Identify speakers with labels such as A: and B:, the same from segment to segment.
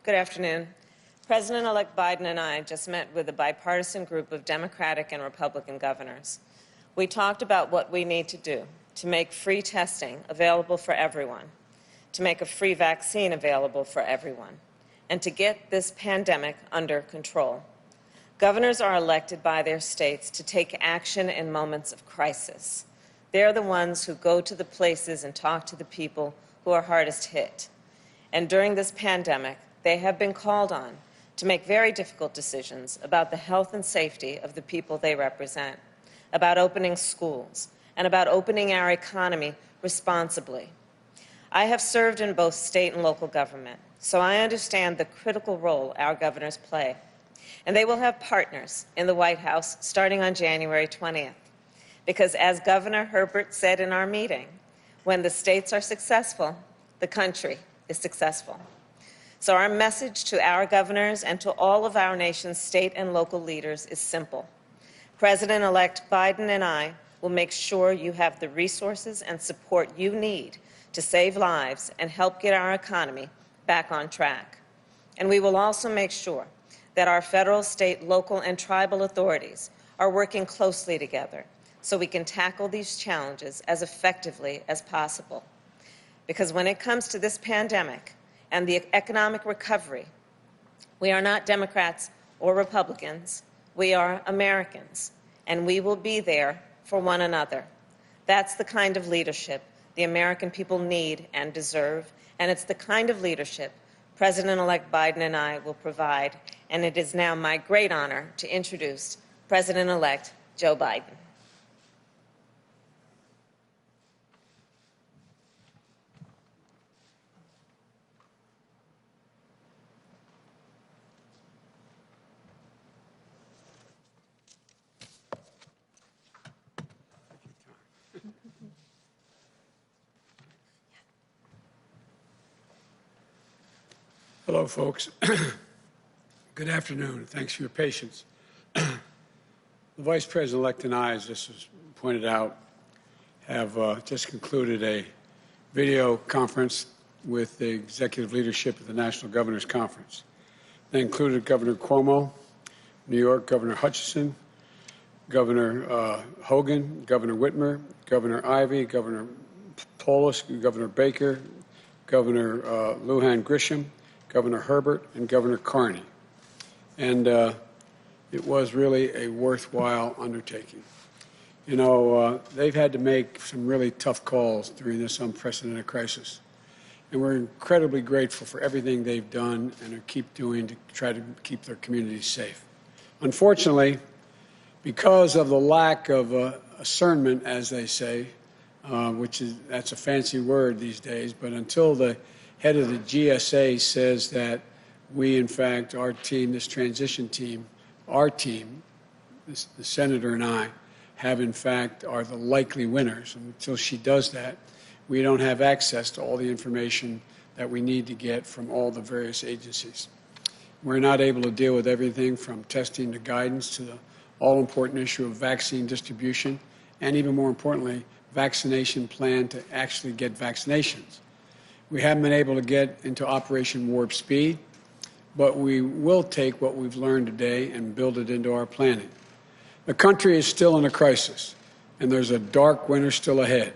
A: Good afternoon. President-elect Biden and I just met with a bipartisan group of Democratic and Republican governors. We talked about what we need to do to make free testing available for everyone, to make a free vaccine available for everyone, and to get this pandemic under control. Governors are elected by their states to take action in moments of crisis. They're the ones who go to the places and talk to the people who are hardest hit. And during this pandemic, they have been called on to make very difficult decisions about the health and safety of the people they represent, about opening schools, and about opening our economy responsibly. I have served in both state and local government, so I understand the critical role our governors play. And they will have partners in the White House starting on January 20th. Because as Governor Herbert said in our meeting, when the states are successful, the country is successful. So our message to our governors and to all of our nation's state and local leaders is simple. President-elect Biden and I will make sure you have the resources and support you need to save lives and help get our economy back on track. And we will also make sure that our federal, state, local, and tribal authorities are working closely together so we can tackle these challenges as effectively as possible. Because when it comes to this pandemic and the economic recovery, we are not Democrats or Republicans. We are Americans, and we will be there for one another. That's the kind of leadership the American people need and deserve, and it's the kind of leadership President-elect Biden and I will provide, and it is now my great honor to introduce President-elect Joe Biden.
B: Hello, folks. Good afternoon. Thanks for your patience. The Vice President-elect and I, as this was pointed out, have just concluded a video conference with the executive leadership of the National Governors Conference. They included Governor Cuomo, New York Governor Hutchinson, Governor Hogan, Governor Whitmer, Governor Ivey, Governor Polis, Governor Baker, Governor Lujan Grisham, Governor Herbert, and Governor Carney. And it was really a worthwhile undertaking. You know, they've had to make some really tough calls during this unprecedented crisis. And we're incredibly grateful for everything they've done and keep doing to try to keep their communities safe. Unfortunately, because of the lack of discernment, as they say, that's a fancy word these days, but until the head of the GSA says that we, in fact, our team, this transition team, our team, the senator and I, have, in fact, are the likely winners. And until she does that, we don't have access to all the information that we need to get from all the various agencies. We're not able to deal with everything from testing to guidance to the all-important issue of vaccine distribution, and even more importantly, vaccination plan to actually get vaccinations. We haven't been able to get into Operation Warp Speed, but we will take what we've learned today and build it into our planning. The country is still in a crisis, and there's a dark winter still ahead.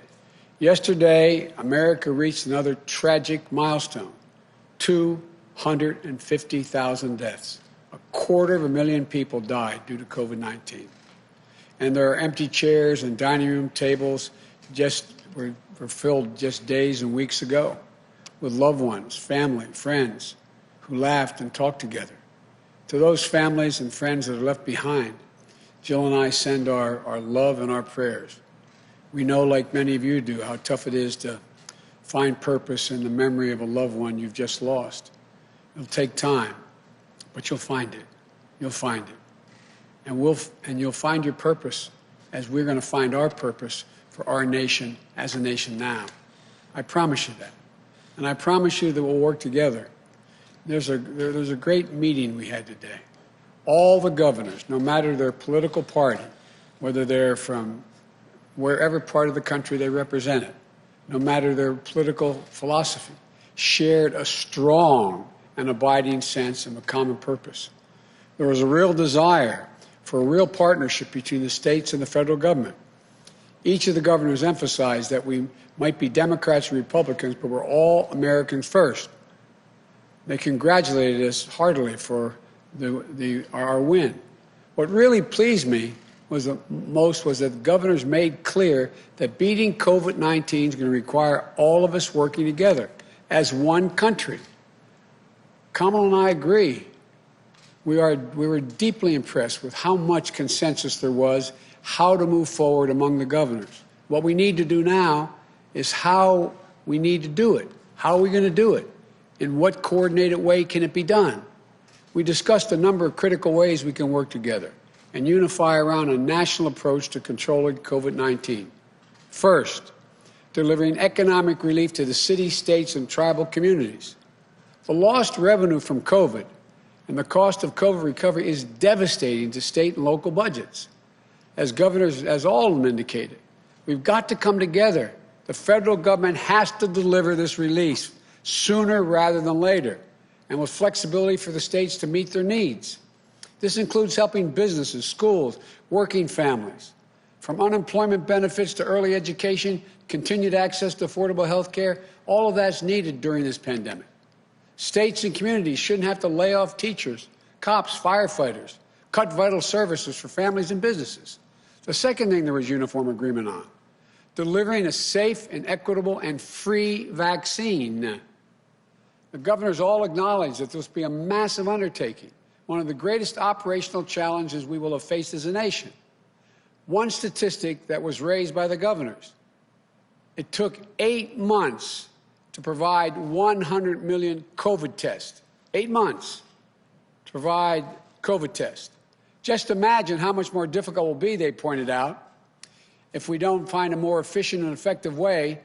B: Yesterday, America reached another tragic milestone, 250,000 deaths. 250,000 people died due to COVID-19. And there are empty chairs and dining room tables were filled just days and weeks ago with loved ones, family, friends who laughed and talked together. To those families and friends that are left behind, Jill and I send our love and our prayers. We know, like many of you do, how tough it is to find purpose in the memory of a loved one you've just lost. It'll take time, but you'll find it. You'll find it. And you'll find your purpose as we're going to find our purpose for our nation as a nation now. I promise you that. And I promise you that we'll work together. There's a great meeting we had today. All the governors, no matter their political party, whether they're from wherever part of the country they represented, no matter their political philosophy, shared a strong an abiding sense of a common purpose. There was a real desire for a real partnership between the states and the federal government. Each of the governors emphasized that we might be Democrats and Republicans, but we're all Americans first. They congratulated us heartily for our win. What really pleased me most was that the governors made clear that beating COVID-19 is going to require all of us working together as one country. Kamala and I agree. We were deeply impressed with how much consensus there was, how to move forward among the governors. What we need to do now is how we need to do it. How are we going to do it? In what coordinated way can it be done? We discussed a number of critical ways we can work together and unify around a national approach to controlling COVID-19. First, delivering economic relief to the cities, states, and tribal communities. The lost revenue from COVID and the cost of COVID recovery is devastating to state and local budgets. As governors, as all of them indicated, we've got to come together. The federal government has to deliver this relief sooner rather than later, and with flexibility for the states to meet their needs. This includes helping businesses, schools, working families. From unemployment benefits to early education, continued access to affordable health care, all of that's needed during this pandemic. States and communities shouldn't have to lay off teachers, cops, firefighters, cut vital services for families and businesses. The second thing there was uniform agreement on, delivering a safe and equitable and free vaccine. The governors all acknowledge that this will be a massive undertaking, one of the greatest operational challenges we will have faced as a nation. One statistic that was raised by the governors, it took 8 months to provide 100 million COVID tests. 8 months to provide COVID tests. Just imagine how much more difficult it will be, they pointed out, if we don't find a more efficient and effective way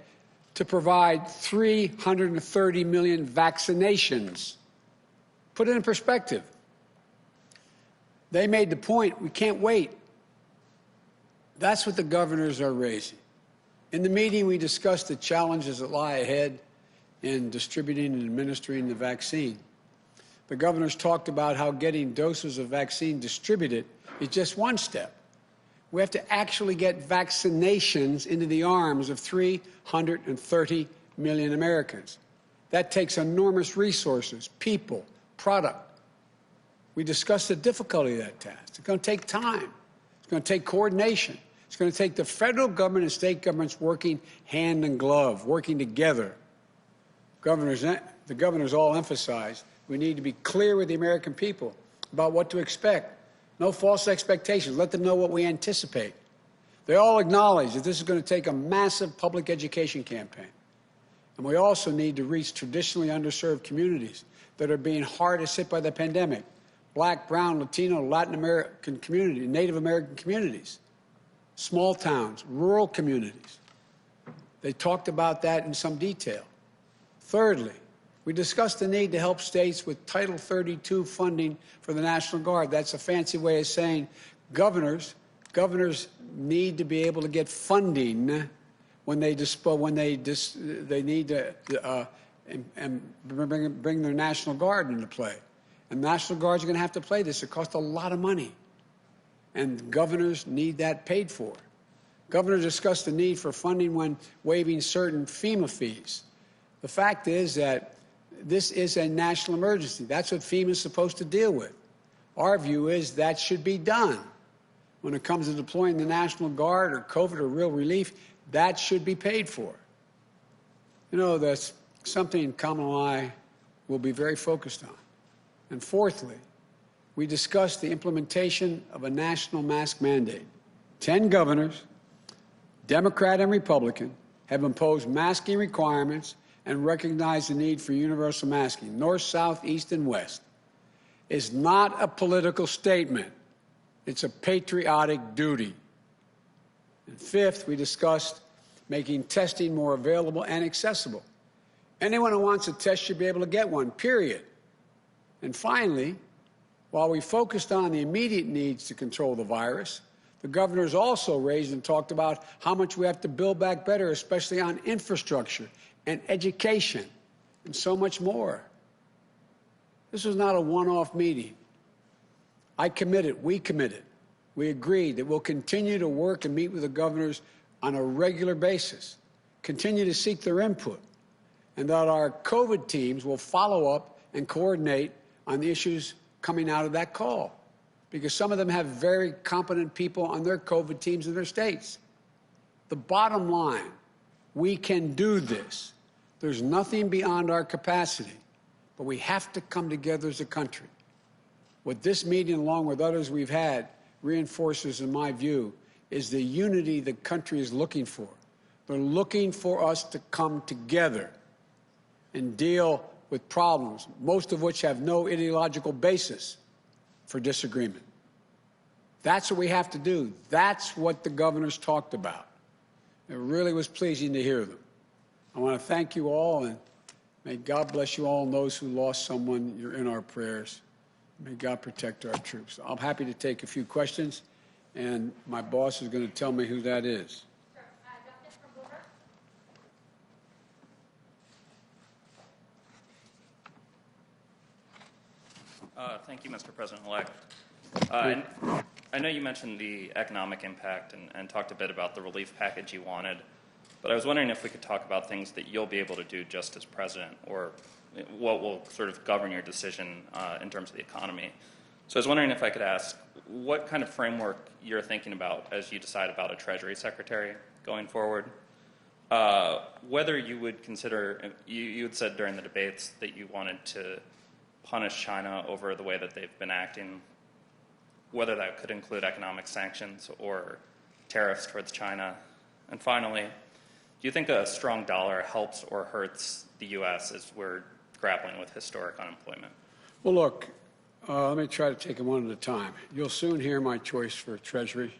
B: to provide 330 million vaccinations. Put it in perspective. They made the point, we can't wait. That's what the governors are raising. In the meeting, we discussed the challenges that lie ahead in distributing and administering the vaccine. The governors talked about how getting doses of vaccine distributed is just one step. We have to actually get vaccinations into the arms of 330 million Americans. That takes enormous resources, people, product. We discussed the difficulty of that task. It's going to take time. It's going to take coordination. It's going to take the federal government and state governments working hand in glove, working together. The governors all emphasized we need to be clear with the American people about what to expect. No false expectations. Let them know what we anticipate. They all acknowledge that this is going to take a massive public education campaign. And we also need to reach traditionally underserved communities that are being hardest hit by the pandemic. Black, brown, Latino, Latin American communities, Native American communities, small towns, rural communities. They talked about that in some detail. Thirdly, we discussed the need to help states with Title 32 funding for the National Guard. That's a fancy way of saying governors need to be able to get funding when they need to bring their National Guard into play. And National Guards are going to have to play this. It costs a lot of money. And governors need that paid for. Governors discussed the need for funding when waiving certain FEMA fees. The fact is that this is a national emergency. That's what FEMA is supposed to deal with. Our view is that should be done. When it comes to deploying the National Guard or COVID or real relief, that should be paid for. You know, that's something Kamala and I will be very focused on. And fourthly, we discussed the implementation of a national mask mandate. 10 governors, Democrat and Republican, have imposed masking requirements and recognize the need for universal masking, north, south, east, and west. It's not a political statement. It's a patriotic duty. And fifth, we discussed making testing more available and accessible. Anyone who wants a test should be able to get one, period. And finally, while we focused on the immediate needs to control the virus, the governors also raised and talked about how much we have to build back better, especially on infrastructure and education, and so much more. This was not a one-off meeting. I committed, we committed, we agreed that we'll continue to work and meet with the governors on a regular basis, continue to seek their input, and that our COVID teams will follow up and coordinate on the issues coming out of that call, because some of them have very competent people on their COVID teams in their states. The bottom line, we can do this. There's nothing beyond our capacity, but we have to come together as a country. What this meeting, along with others we've had, reinforces, in my view, is the unity the country is looking for. They're looking for us to come together and deal with problems, most of which have no ideological basis for disagreement. That's what we have to do. That's what the governors talked about. It really was pleasing to hear them. I want to thank you all, and may God bless you all and those who lost someone. You're in our prayers. May God protect our troops. I'm happy to take a few questions, and my boss is going to tell me who that is.
C: Thank you, Mr. President-elect. I know you mentioned the economic impact and talked a bit about the relief package you wanted, but I was wondering if we could talk about things that you'll be able to do just as president, or what will sort of govern your decision in terms of the economy. So I was wondering if I could ask what kind of framework you're thinking about as you decide about a Treasury Secretary going forward. Whether you would consider, you had said during the debates that you wanted to punish China over the way that they've been acting, whether that could include economic sanctions or tariffs towards China. And finally, do you think a strong dollar helps or hurts the U.S. as we're grappling with historic unemployment?
B: Well, look, let me try to take them one at a time. You'll soon hear my choice for Treasury.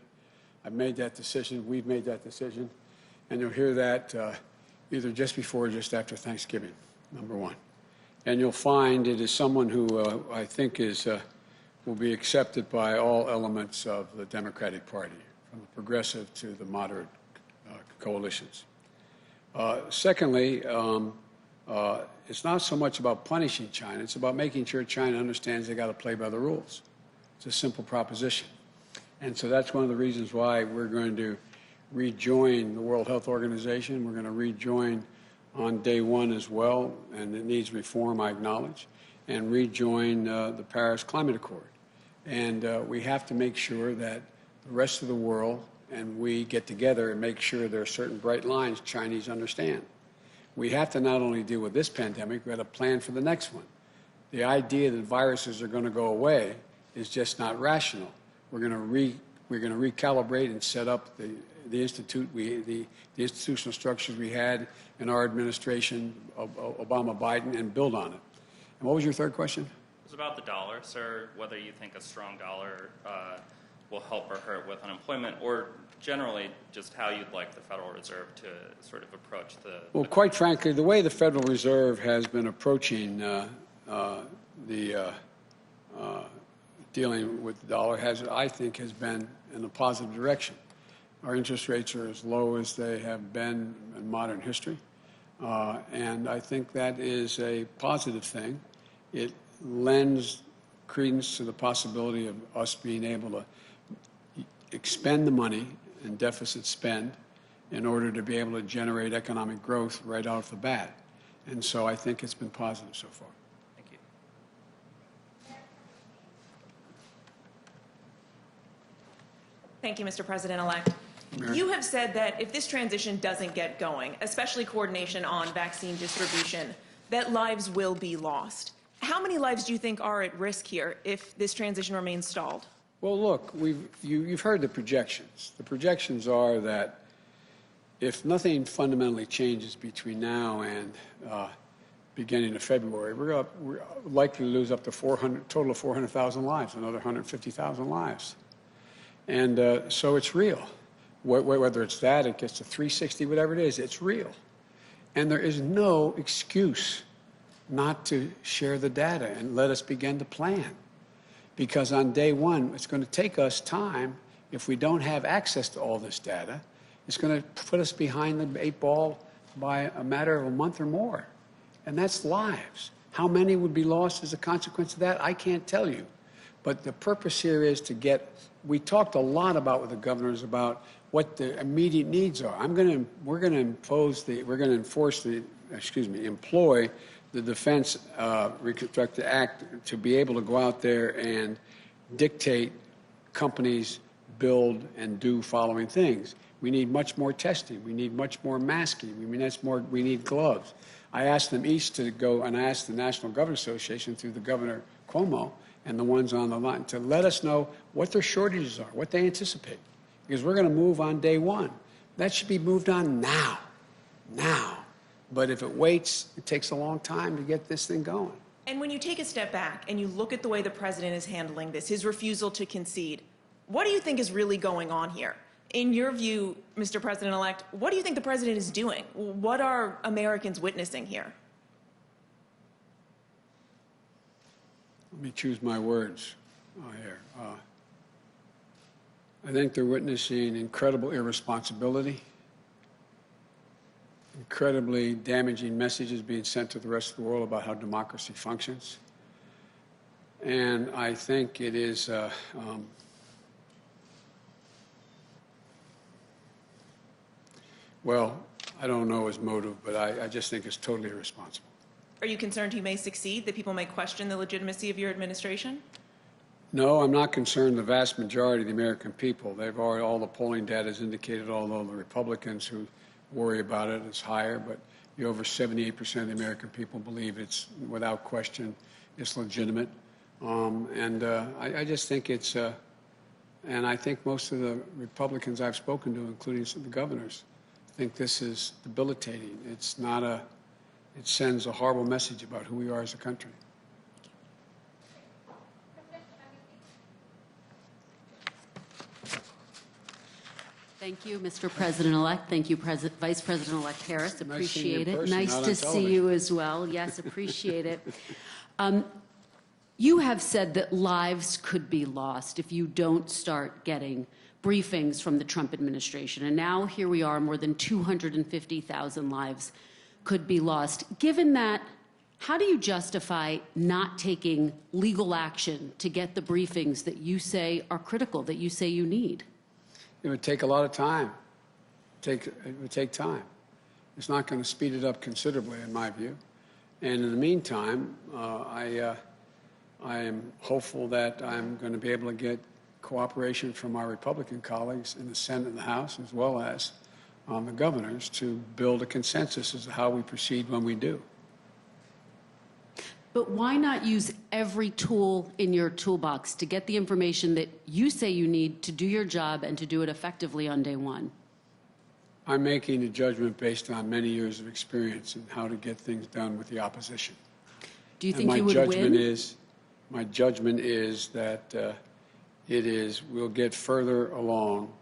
B: I've made that decision. We've made that decision. And you'll hear that either just before or just after Thanksgiving, number one. And you'll find it is someone who I think will be accepted by all elements of the Democratic Party, from the progressive to the moderate coalitions. Secondly, it's not so much about punishing China. It's about making sure China understands they got to play by the rules. It's a simple proposition. And so that's one of the reasons why we're going to rejoin the World Health Organization. We're going to rejoin on day one as well, and it needs reform, I acknowledge, and rejoin the Paris Climate Accord. And we have to make sure that the rest of the world and we get together and make sure there are certain bright lines Chinese understand. We have to not only deal with this pandemic, we have to plan for the next one. The idea that viruses are going to go away is just not rational. We're going to recalibrate and set up the institutional structures we had in our administration of Obama, Biden, and build on it. And what was your third question?
C: It was about the dollar, sir, whether you think a strong dollar will help or hurt with unemployment, or generally just how you'd like the Federal Reserve to sort of approach the...
B: Well, quite frankly, the way the Federal Reserve has been approaching dealing with the dollar I think, has been in a positive direction. Our interest rates are as low as they have been in modern history, and I think that is a positive thing. It lends credence to the possibility of us being able to expend the money and deficit spend in order to be able to generate economic growth right off the bat. And so I think it's been positive so far.
C: Thank you.
D: Thank you, Mr. President-elect.
B: Mary.
D: You have said that if this transition doesn't get going, especially coordination on vaccine distribution, that lives will be lost. How many lives do you think are at risk here if this transition remains stalled?
B: Well, look, you've heard the projections. The projections are that if nothing fundamentally changes between now and beginning of February, we're likely to lose up to total of 400,000 lives, another 150,000 lives. And so it's real. Whether it's that, it gets to 360, whatever it is, it's real. And there is no excuse not to share the data and let us begin to plan. Because on day one, it's going to take us time. If we don't have access to all this data, it's going to put us behind the 8 ball by a matter of a month or more. And that's lives. How many would be lost as a consequence of that? I can't tell you. But the purpose here is to get, we talked a lot about with the governors about what the immediate needs are. We're going to employ the Defense Reconstructed Act to be able to go out there and dictate companies build and do following things. We need much more testing. We need much more masking. We need gloves. I asked them each to go, and I asked the National Governors Association through the Governor Cuomo and the ones on the line to let us know what their shortages are, what they anticipate. Because we're going to move on day one. That should be moved on now. But if it waits, it takes a long time to get this thing going.
D: And when you take a step back and you look at the way the president is handling this, his refusal to concede, what do you think is really going on here? In your view, Mr. President-elect, what do you think the president is doing? What are Americans witnessing here?
B: Let me choose my words here. I think they're witnessing incredible irresponsibility, incredibly damaging messages being sent to the rest of the world about how democracy functions. And I think it is, well, I don't know his motive, but I just think it's totally irresponsible.
D: Are you concerned he may succeed, that people may question the legitimacy of your administration?
B: No, I'm not concerned. The vast majority of the American people, they've already, all the polling data has indicated, although the Republicans who worry about it is higher, but over 78% of the American people believe it's, without question, it's legitimate. I just think it's, and I think most of the Republicans I've spoken to, including some of the governors, think this is debilitating. It's not a, it sends a horrible message about who we are as a country.
E: Thank you, Mr. President-elect. Thank you, Vice President-elect Harris. Appreciate it. Nice to see you as well. Yes, appreciate it. You have said that lives could be lost if you don't start getting briefings from the Trump administration. And now here we are, more than 250,000 lives could be lost. Given that, how do you justify not taking legal action to get the briefings that you say are critical, that you say you need?
B: It would take a lot of time. It would take time. It's not going to speed it up considerably, in my view. And in the meantime, I am hopeful that I'm going to be able to get cooperation from our Republican colleagues in the Senate and the House, as well as the governors, to build a consensus as to how we proceed when we do.
E: But why not use every tool in your toolbox to get the information that you say you need to do your job and to do it effectively on day one?
B: I'm making a judgment based on many years of experience in how to get things done with the opposition.
E: Do you think you would win?
B: My judgment is that we'll get further along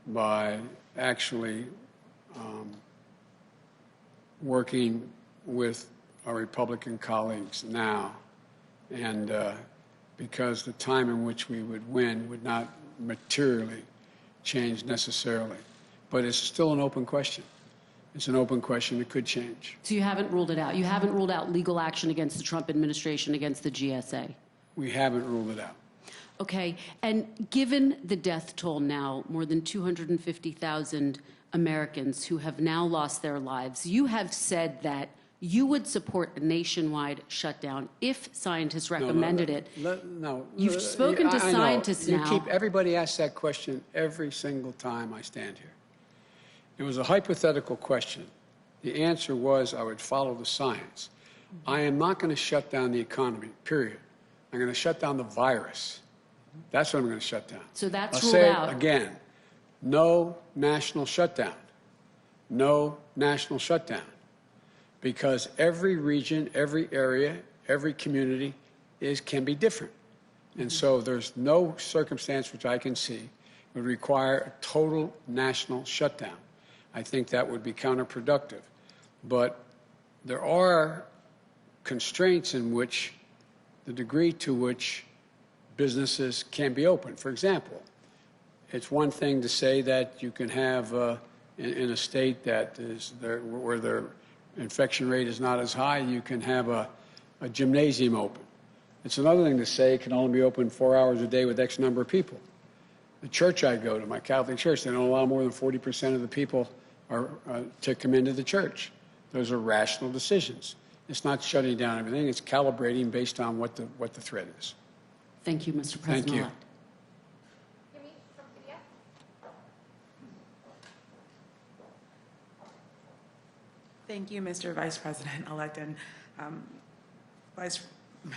B: by actually working with our Republican colleagues now, and because the time in which we would win would not materially change necessarily. But it's still an open question. It's an open question. It could change.
E: So you haven't ruled it out? You haven't ruled out legal action against the Trump administration, against the GSA?
B: We haven't ruled it out.
E: Okay. And given the death toll now, more than 250,000 Americans who have now lost their lives, you have said that you would support a nationwide shutdown if scientists recommended it.
B: No.
E: You've spoken to scientists now.
B: Everybody asks that question every single time I stand here. It was a hypothetical question. The answer was I would follow the science. I am not going to shut down the economy, period. I'm going to shut down the virus. That's what I'm going to shut down.
E: So that's
B: ruled
E: ruled
B: out.
E: out.
B: Again, no national shutdown. No national shutdown. Because every region, every area, every community can be different. And so there's no circumstance which I can see would require a total national shutdown. I think that would be counterproductive. But there are constraints in which the degree to which businesses can be open. For example, it's one thing to say that you can have in a state that is there, where their infection rate is not as high, you can have a a gymnasium open. It's another thing to say it can only be open 4 hours a day with X number of people. The church I go to, my Catholic church, they don't allow more than 40% of the people to come into the church. Those are rational decisions. It's not shutting down everything. It's calibrating based on what the threat is.
E: Thank you, Mr.
B: Thank you.
E: President-elect.
F: Thank you, Mr. Vice President-elect, and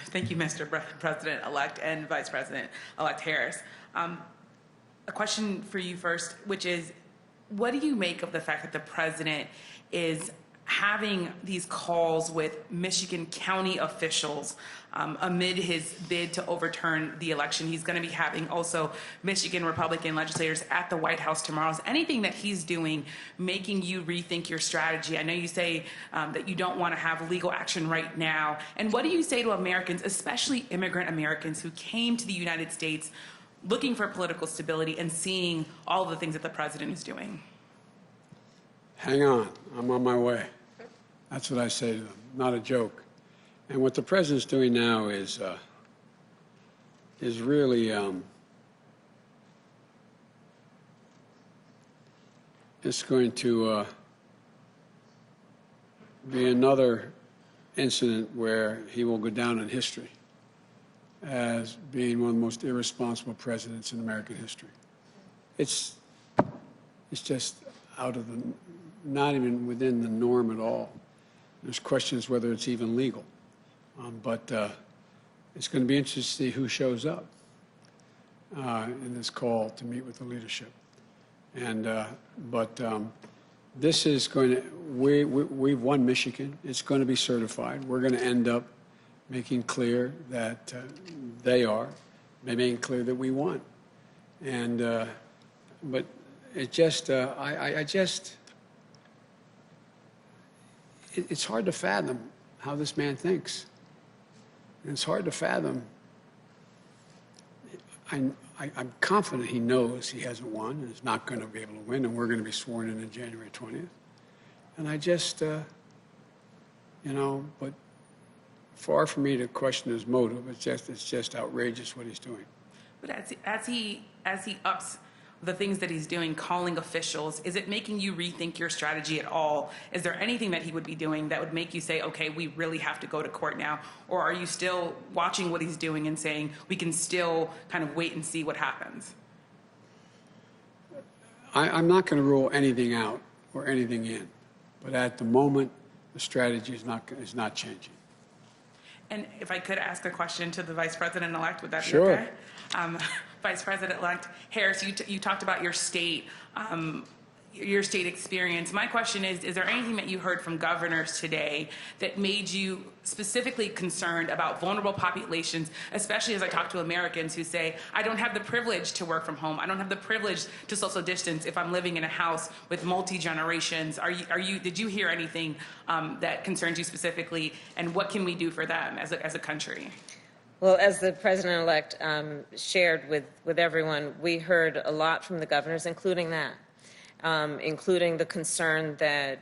F: thank you, Mr. President-elect and Vice President-elect Harris. A question for you first, which is, what do you make of the fact that the president is having these calls with Michigan county officials amid his bid to overturn the election? He's going to be having also Michigan Republican legislators at the White House tomorrow. Is anything that he's doing making you rethink your strategy? I know you say that you don't want to have legal action right now. And what do you say to Americans, especially immigrant Americans who came to the United States looking for political stability and seeing all of the things that the president is doing?
B: Hang on, I'm on my way. That's what I say to them, not a joke. And what the president's doing now is really it's going to be another incident where he will go down in history as being one of the most irresponsible presidents in American history. It's just out of the, not even within the norm at all. There's questions whether it's even legal. But it's going to be interesting to see who shows up in this call to meet with the leadership. And this is going to, we've won Michigan. It's going to be certified. We're going to end up making clear that they making clear that we won. And but it just, it's hard to fathom how this man thinks. And it's hard to fathom. I'm confident he knows he hasn't won and is not going to be able to win, and we're going to be sworn in on January 20th. And I just, you know, but far from me to question his motive. It's just outrageous what he's doing.
F: But as he ups the things that he's doing, calling officials, is it making you rethink your strategy at all? Is there anything that he would be doing that would make you say, okay, we really have to go to court now? Or are you still watching what he's doing and saying, we can still kind of wait and see what happens?
B: I'm not going to rule anything out or anything in. But at the moment, the strategy is not changing.
F: And if I could ask a question to the Vice President-elect, would that be
B: Sure.
F: okay? Vice President-elect Harris, you talked about your state experience. My question is there anything that you heard from governors today that made you specifically concerned about vulnerable populations, especially as I talk to Americans who say, I don't have the privilege to work from home. I don't have the privilege to social distance if I'm living in a house with multi-generations. Did you hear anything that concerns you specifically, and what can we do for them as a country?
A: Well, as the President-elect shared with everyone, we heard a lot from the governors, including that. Including the concern that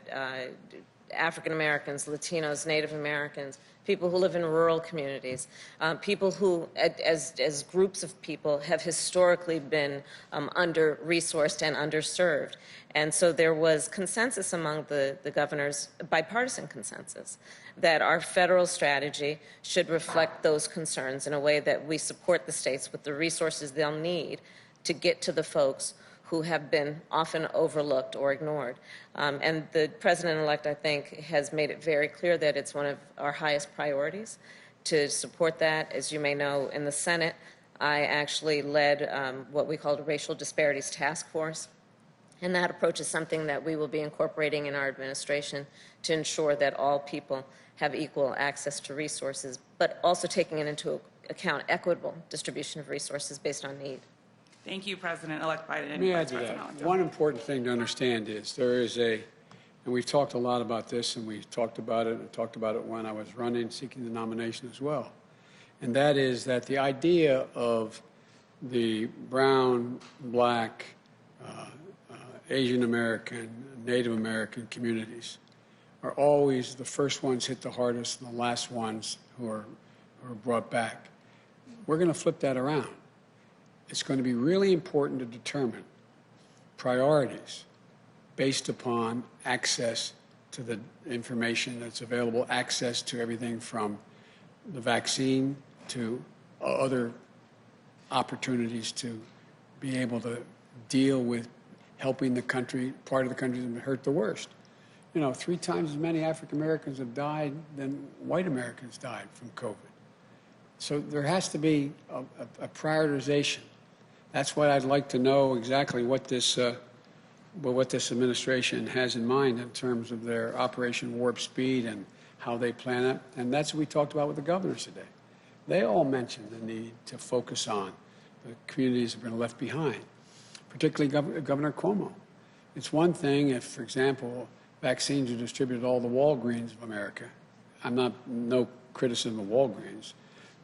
A: African Americans, Latinos, Native Americans, people who live in rural communities, people who, as groups of people, have historically been under-resourced and underserved. And so there was consensus among the governors, bipartisan consensus, that our federal strategy should reflect those concerns in a way that we support the states with the resources they'll need to get to the folks who have been often overlooked or ignored. And the President-elect, I think, has made it very clear that it's one of our highest priorities to support that. As you may know, in the Senate, I actually led what we called a Racial Disparities Task Force. And that approach is something that we will be incorporating in our administration to ensure that all people have equal access to resources, but also taking into account equitable distribution of resources based on need.
F: Thank you, President-elect Biden.
B: Let me add to that. One important thing to understand is there is and we've talked a lot about this, and we've talked about it, and talked about it when I was running, seeking the nomination as well. And that is that the idea of the brown, black, Asian American, Native American communities are always the first ones hit the hardest and the last ones who are brought back. We're going to flip that around. It's going to be really important to determine priorities based upon access to the information that's available, access to everything from the vaccine to other opportunities to be able to deal with helping the country, part of the country that's been hurt the worst. You know, 3 times as many African Americans have died than white Americans died from COVID. So there has to be a prioritization. That's why I'd like to know exactly what this administration has in mind in terms of their Operation Warp Speed and how they plan it. And that's what we talked about with the governors today. They all mentioned the need to focus on the communities that have been left behind, particularly Governor Cuomo. It's one thing if, for example, vaccines are distributed to all the Walgreens of America. No criticism of Walgreens,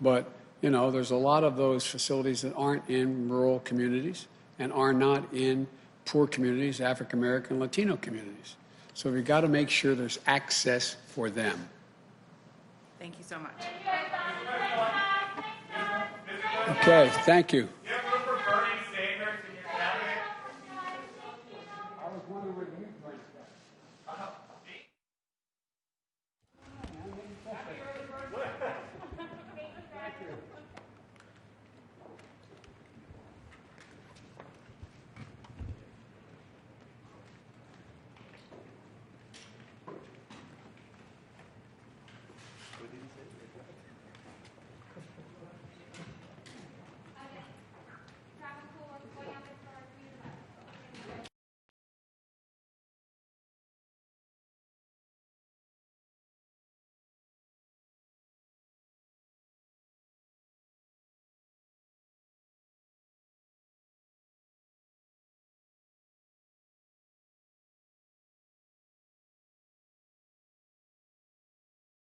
B: but you know, there's a lot of those facilities that aren't in rural communities and are not in poor communities, African American, Latino communities. So we've got to make sure there's access for them.
F: Thank you so much.
B: Okay, thank you.